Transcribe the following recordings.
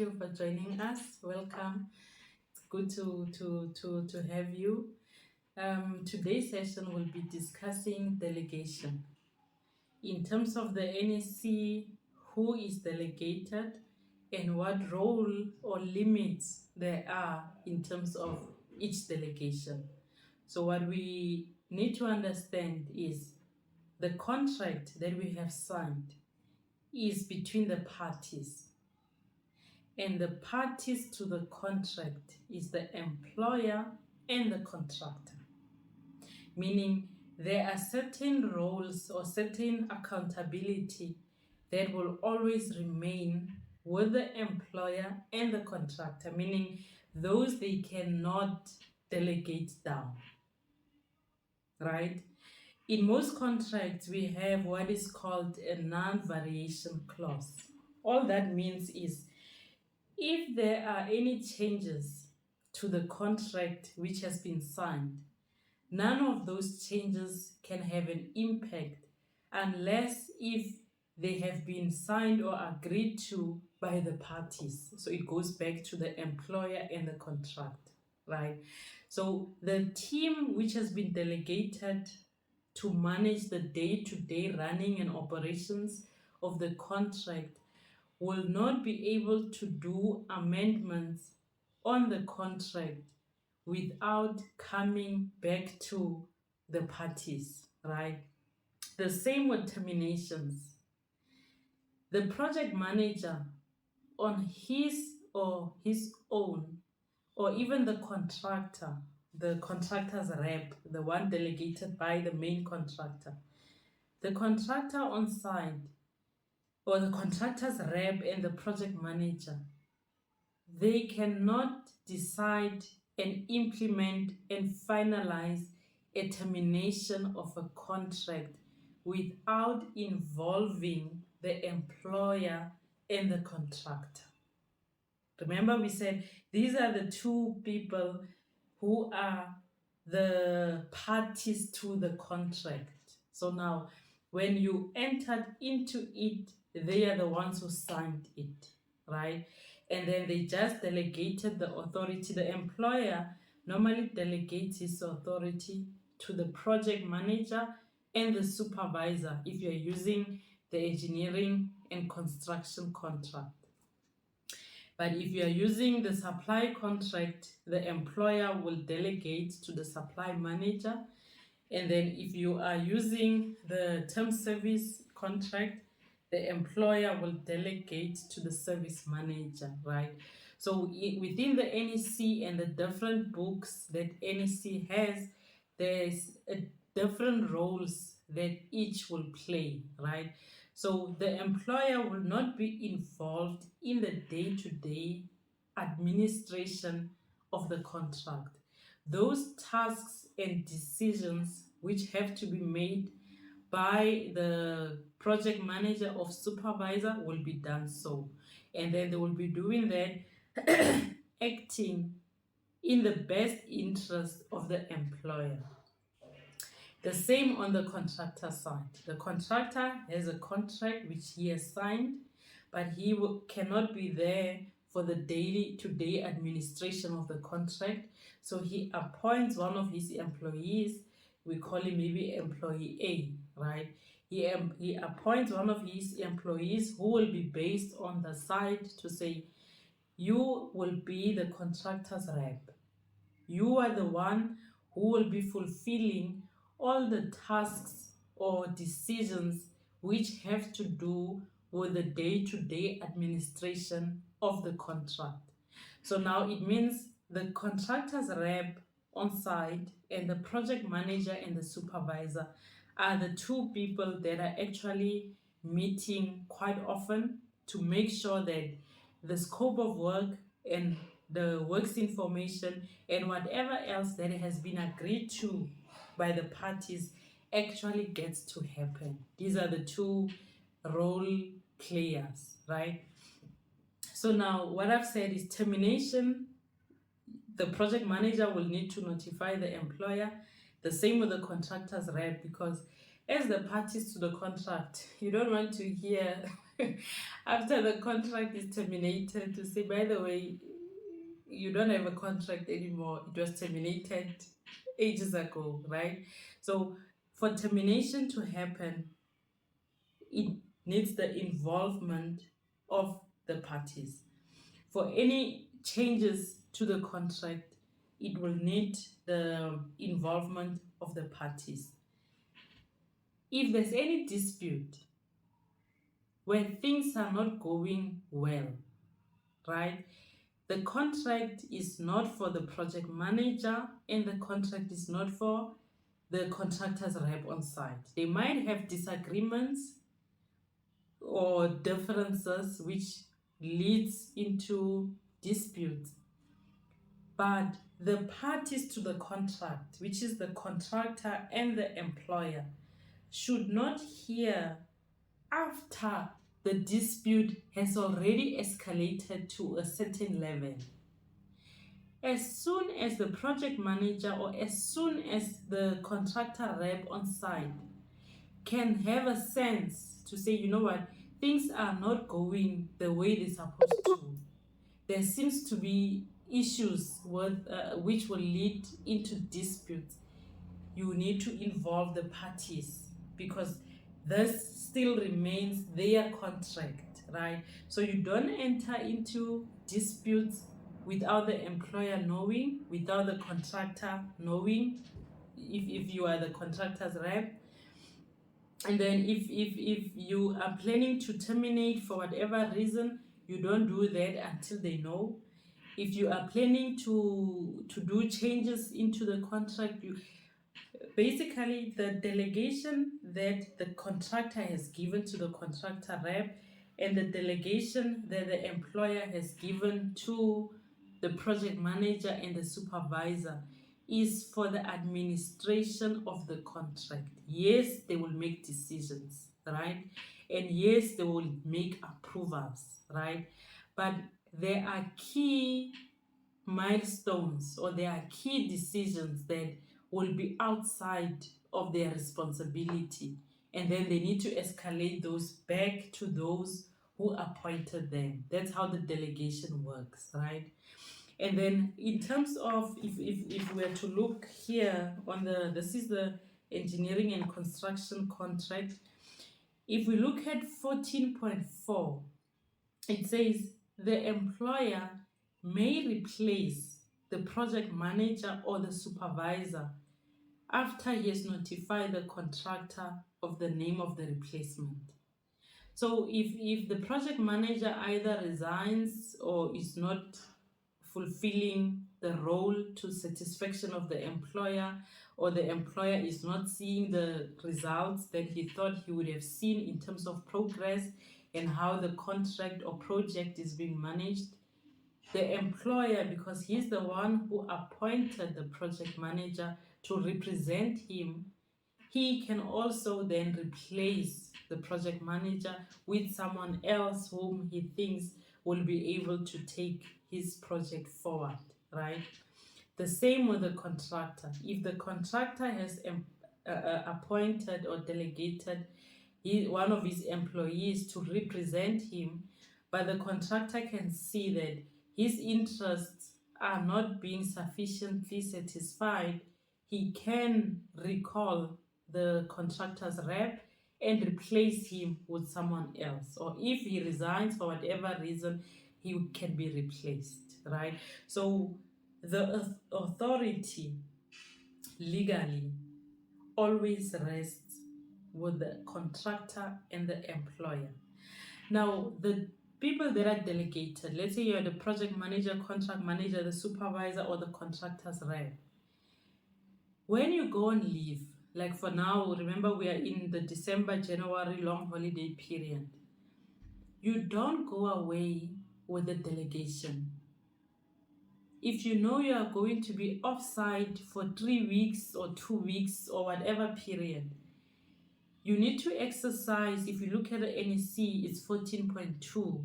you for joining us. Welcome. It's good to have you. Today's session will be discussing delegation. In terms of the NEC, who is delegated and what role or limits there are in terms of each delegation. So what we need to understand is the contract that we have signed is between the parties. And the parties to the contract is the employer and the contractor. Meaning there are certain roles or certain accountability that will always remain with the employer and the contractor, meaning those they cannot delegate down, right? In most contracts, we have what is called a non-variation clause. All that means is if there are any changes to the contract which has been signed, none of those changes can have an impact unless if they have been signed or agreed to by the parties. So it goes back to the employer and the contract, right? So the team which has been delegated to manage the day-to-day running and operations of the contract will not be able to do amendments on the contract without coming back to the parties, right? The same with terminations. The project manager on his or his own, or even the contractor's rep, the one delegated by the main contractor, the contractor on site, or the contractor's rep and the project manager, they cannot decide and implement and finalize a termination of a contract without involving the employer and the contractor. Remember, we said these are the two people who are the parties to the contract. So now, when you entered into it, they are the ones who signed it, right? And then they just delegated the authority. The employer normally delegates his authority to the project manager and the supervisor if you're using the engineering and construction contract. But if you are using the supply contract, the employer will delegate to the supply manager. And then if you are using the term service contract, the employer will delegate to the service manager, right? So within the NEC and the different books that NEC has, there's different roles that each will play, right? So the employer will not be involved in the day-to-day administration of the contract. Those tasks and decisions which have to be made by the project manager or supervisor will be done so. And then they will be doing that acting in the best interest of the employer. The same on the contractor side. The contractor has a contract which he has signed, but he cannot be there for the day-to-day administration of the contract. So he appoints one of his employees. We call him maybe employee A, right? He appoints one of his employees who will be based on the side to say, you will be the contractor's rep. You are the one who will be fulfilling all the tasks or decisions which have to do with the day-to-day administration of the contract. So now it means the contractor's rep on site and the project manager and the supervisor are the two people that are actually meeting quite often to make sure that the scope of work and the works information and whatever else that has been agreed to by the parties actually gets to happen. These are the two role players, right? So now what I've said is termination. The project manager will need to notify the employer. The same with the contractor's rep, because As the parties to the contract, you don't want to hear after the contract is terminated to say, by the way, you don't have a contract anymore. It was terminated ages ago, right? So for termination to happen, it needs the involvement of the parties. For any changes to the contract, it will need the involvement of the parties. If there's any dispute where things are not going well, right? The contract is not for the project manager and the contract is not for the contractor's rep on site. They might have disagreements or differences which leads into disputes. But the parties to the contract, which is the contractor and the employer, should not hear after the dispute has already escalated to a certain level. As soon as the project manager or as soon as the contractor rep on site can have a sense to say, you know what, things are not going the way they're supposed to. There seems to be issues with, which will lead into disputes. You need to involve the parties because this still remains their contract, right? So you don't enter into disputes without the employer knowing, without the contractor knowing, if you are the contractor's rep. And then if you are planning to terminate for whatever reason, you don't do that until they know. If you are planning to do changes into the contract, you basically the delegation that the contractor has given to the contractor rep and the delegation that the employer has given to the project manager and the supervisor is for the administration of the contract. Yes, they will make decisions, right? And yes, they will make approvals, right? But there are key milestones or there are key decisions that will be outside of their responsibility, and then they need to escalate those back to those who appointed them. That's how the delegation works, right? And then in terms of if we were to look here on this is the engineering and construction contract. If we look at 14.4, it says the employer may replace the project manager or the supervisor after he has notified the contractor of the name of the replacement. So if the project manager either resigns or is not fulfilling the role to satisfaction of the employer, or the employer is not seeing the results that he thought he would have seen in terms of progress and how the contract or project is being managed, the employer, because he's the one who appointed the project manager to represent him, he can also then replace the project manager with someone else whom he thinks will be able to take his project forward, right? The same with the contractor. If the contractor has appointed or delegated one of his employees to represent him, but the contractor can see that his interests are not being sufficiently satisfied, he can recall the contractor's rep and replace him with someone else. Or if he resigns for whatever reason, he can be replaced, right? So the authority legally always rests with the contractor and the employer. Now, the people that are delegated, let's say you're the project manager, contract manager, the supervisor, or the contractor's rep. When you go on leave, like for now, remember we are in the December, January long holiday period, you don't go away with the delegation. If you know you are going to be offsite for 3 weeks or 2 weeks or whatever period, you need to exercise. If you look at the NEC, it's 14.2.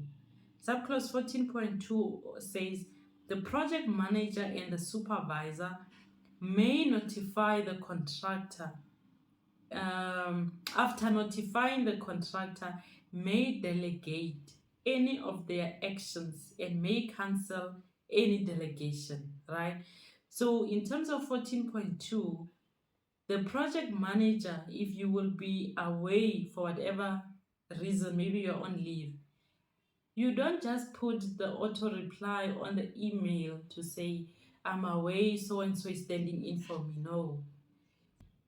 Subclause 14.2 says the project manager and the supervisor may notify the contractor after notifying the contractor, may delegate any of their actions and may cancel any delegation, right? So in terms of 14.2, the project manager, if you will be away for whatever reason, maybe you're on leave, you don't just put the auto reply on the email to say, I'm away, so and so is standing in for me. No.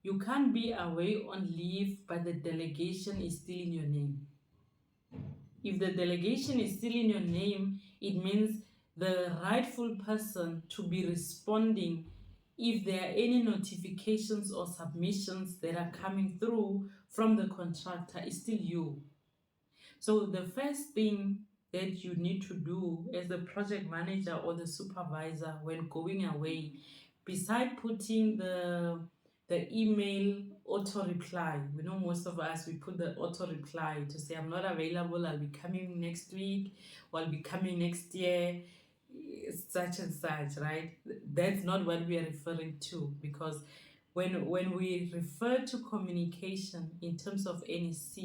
You can't be away on leave, but the delegation is still in your name. If the delegation is still in your name, it means the rightful person to be responding if there are any notifications or submissions that are coming through from the contractor is still you. So the first thing that you need to do as the project manager or the supervisor when going away, beside putting the email auto reply, we know most of us, we put the auto reply to say, I'm not available, I'll be coming next week, or I'll be coming next year, such and such, right? That's not what we are referring to, because when we refer to communication in terms of NEC,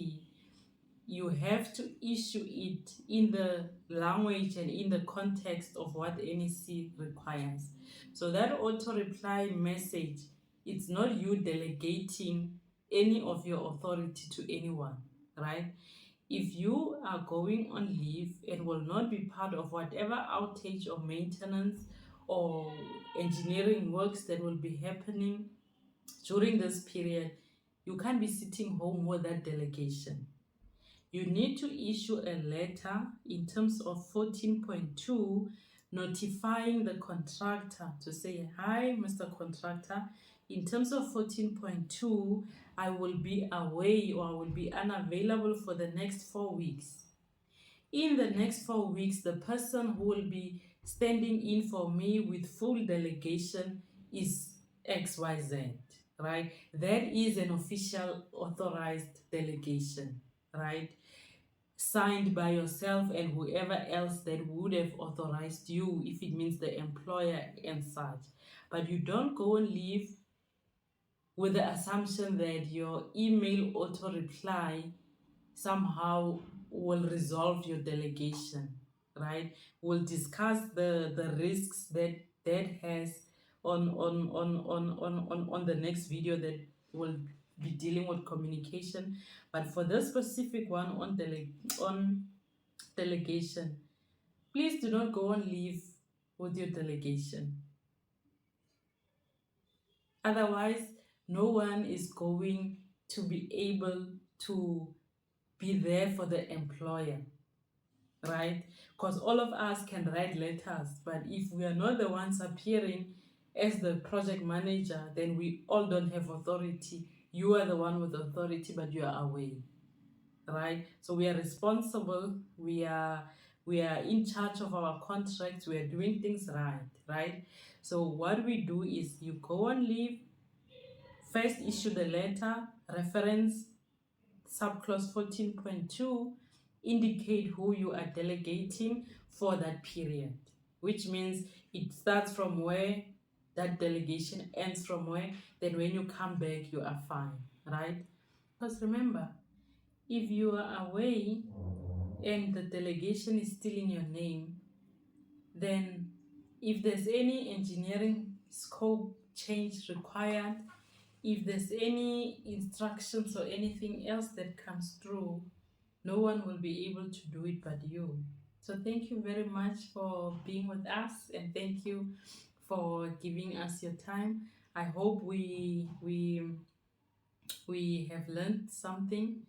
you have to issue it in the language and in the context of what NEC requires. So that auto reply message, it's not you delegating any of your authority to anyone, right? If you are going on leave and will not be part of whatever outage or maintenance or engineering works that will be happening during this period, you can't be sitting home with that delegation. You need to issue a letter in terms of 14.2 notifying the contractor to say, hi, Mr. Contractor, in terms of 14.2, I will be away or I will be unavailable for the next 4 weeks. In the next 4 weeks, the person who will be standing in for me with full delegation is XYZ, right? That is an official authorized delegation, right? Signed by yourself and whoever else that would have authorized you, if it means the employer and such. But you don't go and leave with the assumption that your email auto reply somehow will resolve your delegation, right? We'll discuss the risks that has on the next video that will be dealing with communication. But for this specific one on delegation, please do not go on leave with your delegation. Otherwise, no one is going to be able to be there for the employer, right? Because all of us can write letters, but if we are not the ones appearing as the project manager, then we all don't have authority. You are the one with authority, but you are away, right? So we are responsible. We are in charge of our contracts. We are doing things right? So what we do is you go on leave, first issue the letter, reference subclause 14.2, indicate who you are delegating for that period, which means it starts from where that delegation ends from where, then when you come back, you are fine, right? Because remember, if you are away and the delegation is still in your name, then if there's any engineering scope change required, if there's any instructions or anything else that comes through, no one will be able to do it but you. So thank you very much for being with us, and thank you for giving us your time. I hope we have learned something,